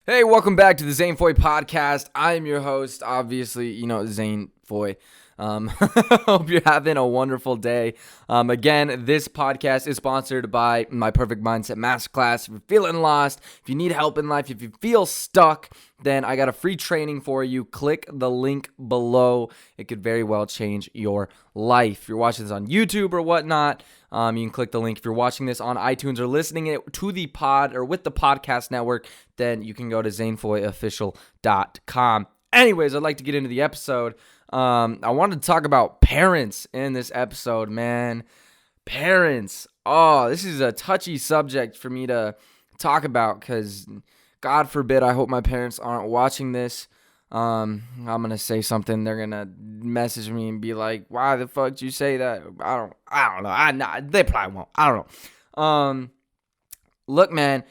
Hey, welcome back to the Zane Foy podcast. I am your host, obviously, Zane Foy. Hope you're having a wonderful day. Again, this podcast is sponsored by my Perfect Mindset Masterclass. If you're feeling lost, if you need help in life, if you feel stuck, then I got a free training for you. Click the link below. It could very well change your life. If you're watching this on YouTube or whatnot, you can click the link. If you're watching this on iTunes or listening it to the pod or with the podcast network, then you can go to zanefoyofficial.com. Anyways, I'd like to get into the episode. I wanted to talk about parents in this episode, man. Parents. Oh, this is a touchy subject for me to talk about because, God forbid, I hope my parents aren't watching this. I'm going to say something. They're going to message me and be like, why the fuck did you say that? I don't know. They probably won't. I don't know. Look, man,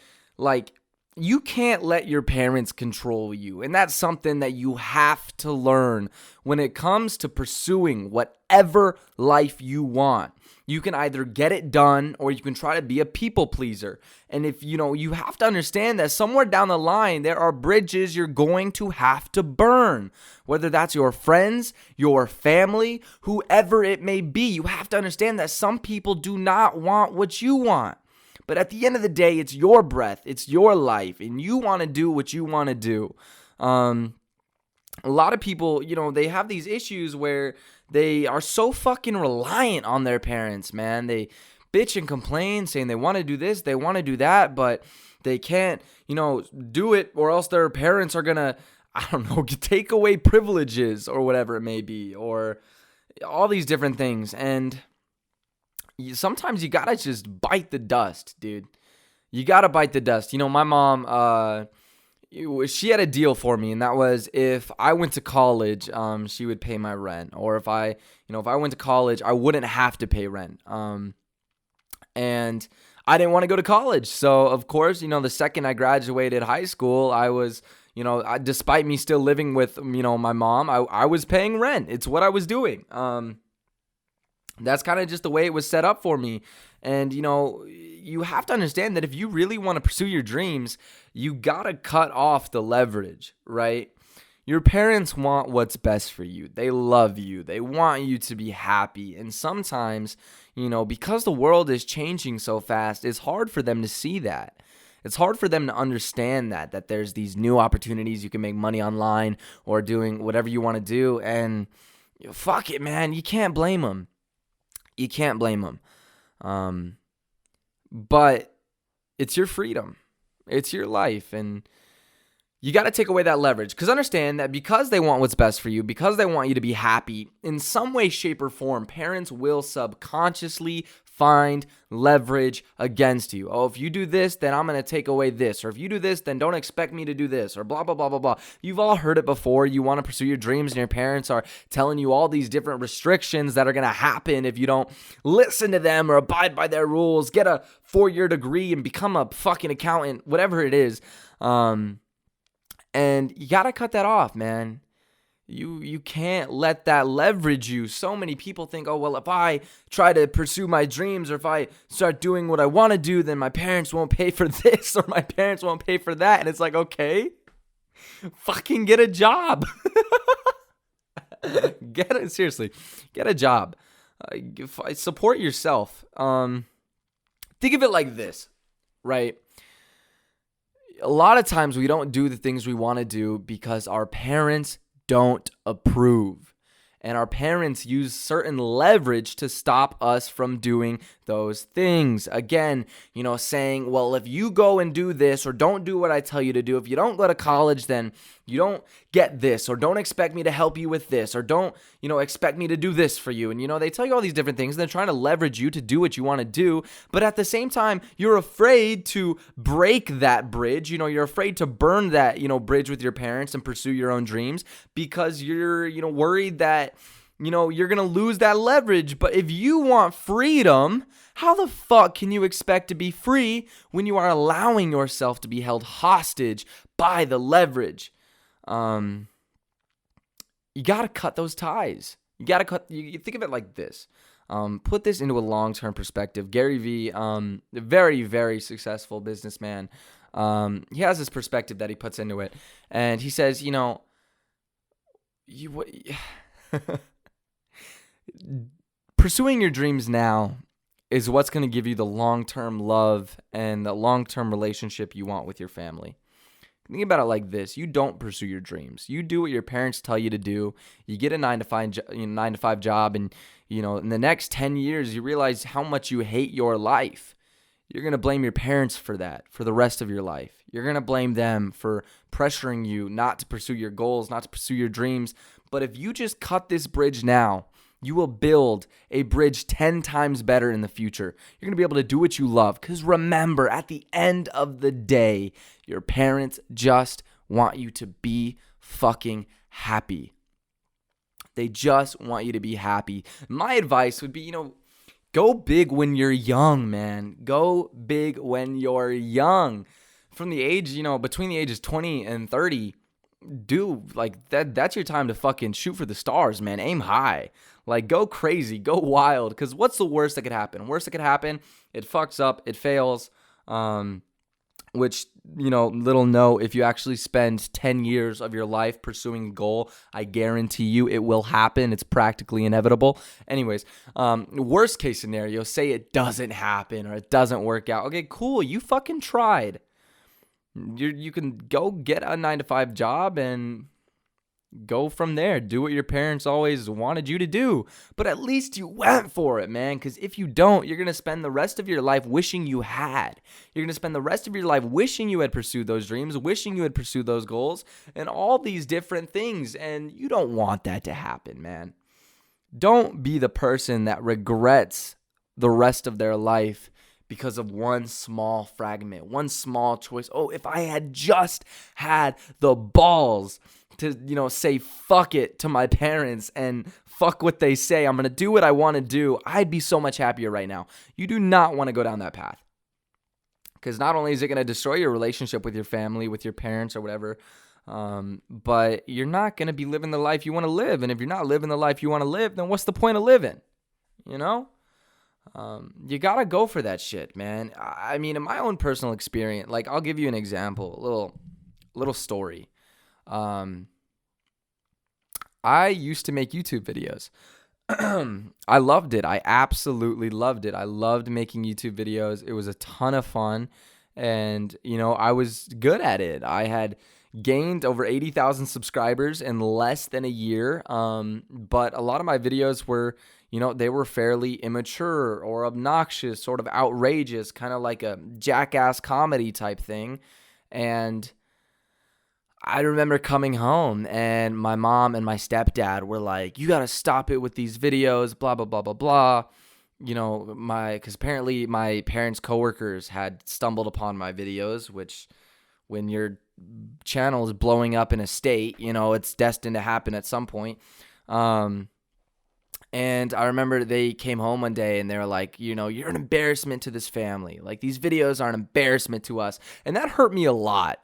you can't let your parents control you. And that's something that you have to learn when it comes to pursuing whatever life you want. You can either get it done or you can try to be a people pleaser. And if you have to understand that somewhere down the line, there are bridges you're going to have to burn. Whether that's your friends, your family, whoever it may be, you have to understand that some people do not want what you want. But at the end of the day, it's your breath, it's your life, and you want to do what you want to do. A lot of people, they have these issues where they are so fucking reliant on their parents, man. They bitch and complain, saying they want to do this, they want to do that, but they can't, do it, or else their parents are going to, take away privileges or whatever it may be, or all these different things. And sometimes you gotta just bite the dust, dude. You gotta bite the dust. My mom, she had a deal for me, and that was if I went to college, she would pay my rent, or if I went to college, I wouldn't have to pay rent. And I didn't want to go to college, so of course, the second I graduated high school, I was, despite me still living with, my mom, I was paying rent. It's what I was doing. That's kind of just the way it was set up for me. And, you have to understand that if you really want to pursue your dreams, you got to cut off the leverage, right? Your parents want what's best for you. They love you. They want you to be happy. And sometimes, because the world is changing so fast, it's hard for them to see that. It's hard for them to understand that there's these new opportunities. You can make money online or doing whatever you want to do. And fuck it, man. You can't blame them. You can't blame them. But it's your freedom. It's your life. And you got to take away that leverage. Because understand that because they want what's best for you, because they want you to be happy, in some way, shape, or form, parents will subconsciously find leverage against you. Oh, if you do this, then I'm going to take away this. Or if you do this, then don't expect me to do this. Or blah, blah, blah, blah, blah. You've all heard it before. You want to pursue your dreams and your parents are telling you all these different restrictions that are going to happen if you don't listen to them or abide by their rules, get a 4-year degree and become a fucking accountant, whatever it is. And you got to cut that off, man. You can't let that leverage you. So many people think, oh, well, if I try to pursue my dreams or if I start doing what I want to do, then my parents won't pay for this or my parents won't pay for that. And it's like, okay, fucking get a job. Seriously, get a job. Support yourself. Think of it like this, right? A lot of times we don't do the things we want to do because our parents don't approve. And our parents use certain leverage to stop us from doing those things. Again, saying, well, if you go and do this or don't do what I tell you to do, if you don't go to college, then you don't get this, or don't expect me to help you with this, or don't, expect me to do this for you. And, they tell you all these different things. And they're trying to leverage you to do what you want to do. But at the same time, you're afraid to break that bridge. You're afraid to burn that, bridge with your parents and pursue your own dreams because you're, worried that, you're going to lose that leverage. But if you want freedom, how the fuck can you expect to be free when you are allowing yourself to be held hostage by the leverage? You got to cut those ties. You think of it like this. Put this into a long-term perspective. Gary Vee, a very, very successful businessman, He has this perspective that he puts into it, and he says, pursuing your dreams now is what's going to give you the long-term love and the long-term relationship you want with your family. Think about it like this. You don't pursue your dreams. You do what your parents tell you to do. You get a 9 to 5 job, and in the next 10 years you realize how much you hate your life. You're going to blame your parents for that for the rest of your life. You're going to blame them for pressuring you not to pursue your goals, not to pursue your dreams. But if you just cut this bridge now, you will build a bridge 10 times better in the future. You're going to be able to do what you love. Because remember, at the end of the day, your parents just want you to be fucking happy. They just want you to be happy. My advice would be, go big when you're young, man. Go big when you're young. From the age, between the ages 20 and 30, dude, like that's your time to fucking shoot for the stars, man. Aim high. Like, go crazy, go wild. Because what's the worst that could happen? Worst that could happen, it fucks up, it fails. Which, little know, if you actually spend 10 years of your life pursuing a goal, I guarantee you it will happen. It's practically inevitable. Anyways, worst case scenario, say it doesn't happen or it doesn't work out. Okay, cool. You fucking tried. You can go get a 9 to 5 job and go from there. Do what your parents always wanted you to do. But at least you went for it, man. Because if you don't, you're going to spend the rest of your life wishing you had. You're going to spend the rest of your life wishing you had pursued those dreams, wishing you had pursued those goals, and all these different things. And you don't want that to happen, man. Don't be the person that regrets the rest of their life because of one small fragment, one small choice. Oh, if I had just had the balls to, say fuck it to my parents and fuck what they say, I'm going to do what I want to do, I'd be so much happier right now. You do not want to go down that path. Because not only is it going to destroy your relationship with your family, with your parents or whatever, but you're not going to be living the life you want to live. And if you're not living the life you want to live, then what's the point of living? You gotta go for that shit, man. I mean, in my own personal experience, like, I'll give you an example, a little story. I used to make YouTube videos. I loved it. I absolutely loved it. I loved making YouTube videos. It was a ton of fun, and I was good at it. I had gained over 80,000 subscribers in less than a year. But a lot of my videos were, they were fairly immature or obnoxious, sort of outrageous, kind of like a jackass comedy type thing. And I remember coming home and my mom and my stepdad were like, you got to stop it with these videos, blah, blah, blah, blah, blah. Because apparently my parents' coworkers had stumbled upon my videos, which when your channel is blowing up in a state, it's destined to happen at some point. And I remember they came home one day and they were like, you're an embarrassment to this family. Like, these videos are an embarrassment to us. And that hurt me a lot.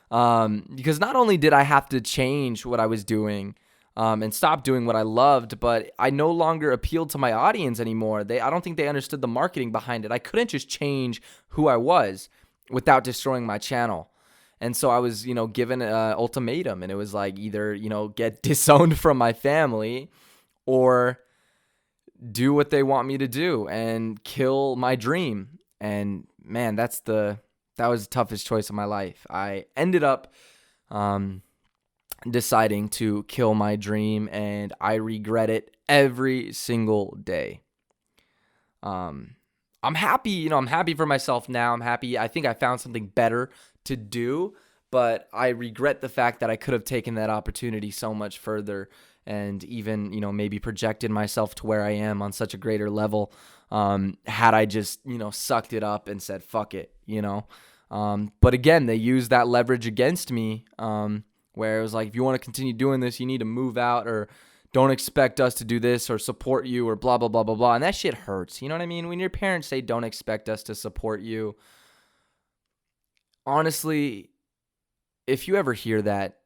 Because not only did I have to change what I was doing, and stop doing what I loved, but I no longer appealed to my audience anymore. I don't think they understood the marketing behind it. I couldn't just change who I was without destroying my channel. And so I was, given an ultimatum, and it was like, either, get disowned from my family or do what they want me to do and kill my dream. And man, that was the toughest choice of my life. I ended up deciding to kill my dream, and I regret it every single day. I'm happy, I'm happy for myself now. I'm happy. I think I found something better to do, but I regret the fact that I could have taken that opportunity so much further and even, maybe projected myself to where I am on such a greater level, had I just, sucked it up and said, fuck it, But again, they used that leverage against me, where it was like, if you want to continue doing this, you need to move out, or don't expect us to do this or support you, or blah, blah, blah, blah, blah. And that shit hurts. You know what I mean? When your parents say, don't expect us to support you, honestly, if you ever hear that,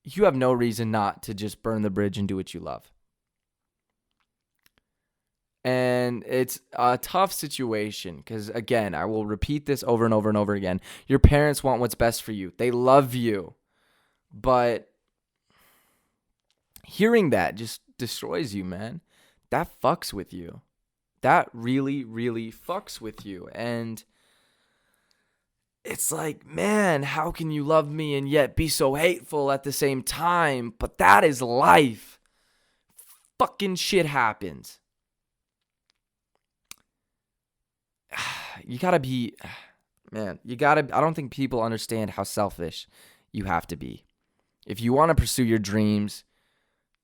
you have no reason not to just burn the bridge and do what you love. And it's a tough situation because, again, I will repeat this over and over and over again. Your parents want what's best for you. They love you. But hearing that just destroys you, man. That fucks with you. That really, really fucks with you. And it's like, man, how can you love me and yet be so hateful at the same time? But that is life. Fucking shit happens. You gotta be, man, I don't think people understand how selfish you have to be. If you want to pursue your dreams,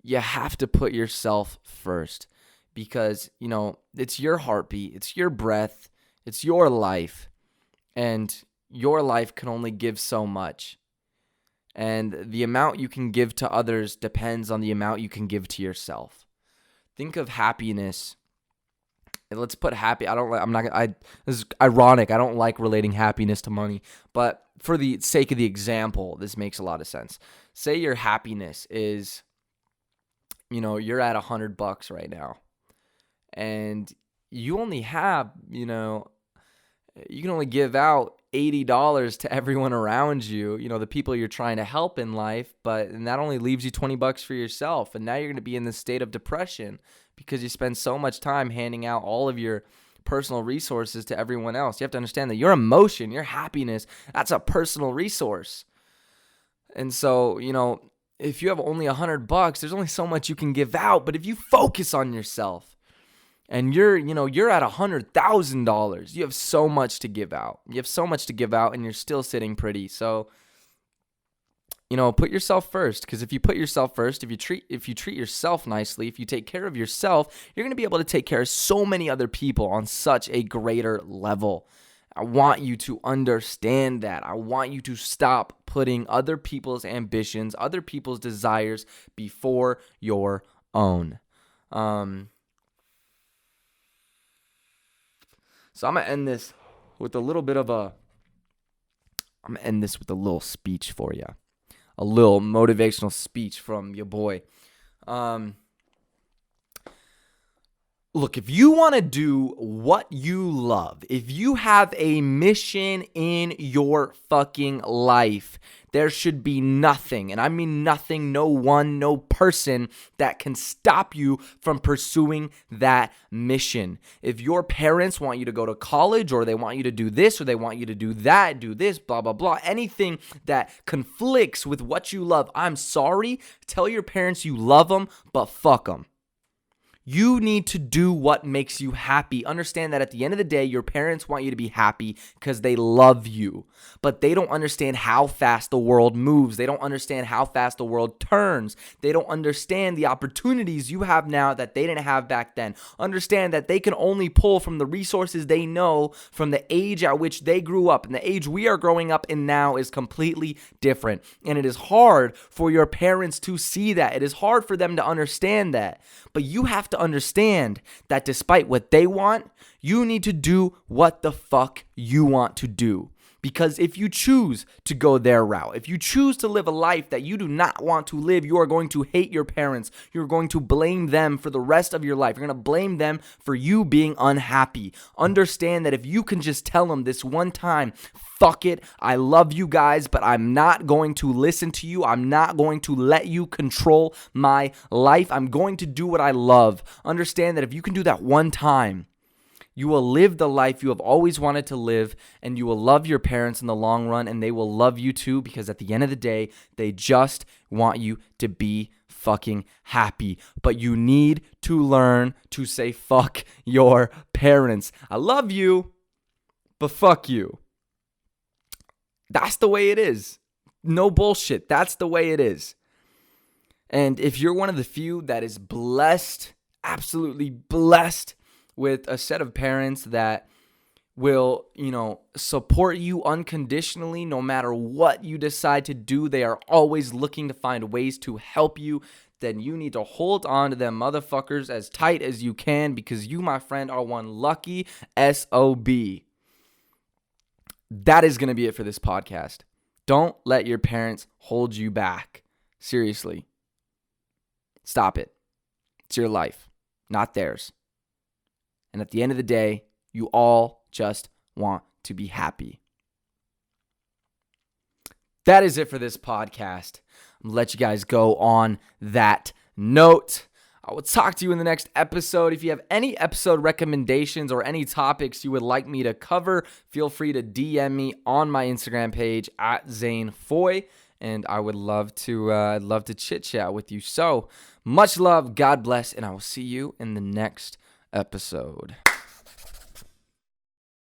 you have to put yourself first because, it's your heartbeat, it's your breath, it's your life, and your life can only give so much. And the amount you can give to others depends on the amount you can give to yourself. Think of happiness. Let's put this is ironic. I don't like relating happiness to money, but for the sake of the example, this makes a lot of sense. Say your happiness is, you're at $100 right now and you only have, you can only give out $80 to everyone around you, the people you're trying to help in life, and that only leaves you $20 for yourself. And now you're going to be in this state of depression because you spend so much time handing out all of your personal resources to everyone else. You have to understand that your emotion, your happiness, that's a personal resource. And so, if you have only $100, there's only so much you can give out. But if you focus on yourself and you're at $100,000, you have so much to give out. You have so much to give out and you're still sitting pretty. So, put yourself first, because if you put yourself first, if you treat yourself nicely, if you take care of yourself, you're going to be able to take care of so many other people on such a greater level. I want you to understand that. I want you to stop putting other people's ambitions, other people's desires before your own. So I'm going to end this with a little speech for you. A little motivational speech from your boy. Look, if you want to do what you love, if you have a mission in your fucking life, there should be nothing, and I mean nothing, no one, no person that can stop you from pursuing that mission. If your parents want you to go to college, or they want you to do this, or they want you to do that, do this, blah, blah, blah, anything that conflicts with what you love, I'm sorry, tell your parents you love them, but fuck them. You need to do what makes you happy. Understand that at the end of the day, your parents want you to be happy because they love you. But they don't understand how fast the world moves. They don't understand how fast the world turns. They don't understand the opportunities you have now that they didn't have back then. Understand that they can only pull from the resources they know from the age at which they grew up. And the age we are growing up in now is completely different. And it is hard for your parents to see that. It is hard for them to understand that. But you have to understand that despite what they want, you need to do what the fuck you want to do. Because if you choose to go their route, if you choose to live a life that you do not want to live, you are going to hate your parents. You're going to blame them for the rest of your life. You're going to blame them for you being unhappy. Understand that if you can just tell them this one time, fuck it, I love you guys, but I'm not going to listen to you. I'm not going to let you control my life. I'm going to do what I love. Understand that if you can do that one time, you will live the life you have always wanted to live, and you will love your parents in the long run, and they will love you too, because at the end of the day, they just want you to be fucking happy. But you need to learn to say fuck your parents. I love you, but fuck you. That's the way it is. No bullshit. That's the way it is. And if you're one of the few that is blessed, absolutely blessed, with a set of parents that will, support you unconditionally no matter what you decide to do, they are always looking to find ways to help you, then you need to hold on to them motherfuckers as tight as you can, because you, my friend, are one lucky SOB. That is going to be it for this podcast. Don't let your parents hold you back. Seriously. Stop it. It's your life, not theirs. And at the end of the day, you all just want to be happy. That is it for this podcast. I'm going to let you guys go on that note. I will talk to you in the next episode. If you have any episode recommendations or any topics you would like me to cover, feel free to DM me on my Instagram page at Zane Foy, and I would love to chit chat with you. So much love, God bless, and I will see you in the next episode.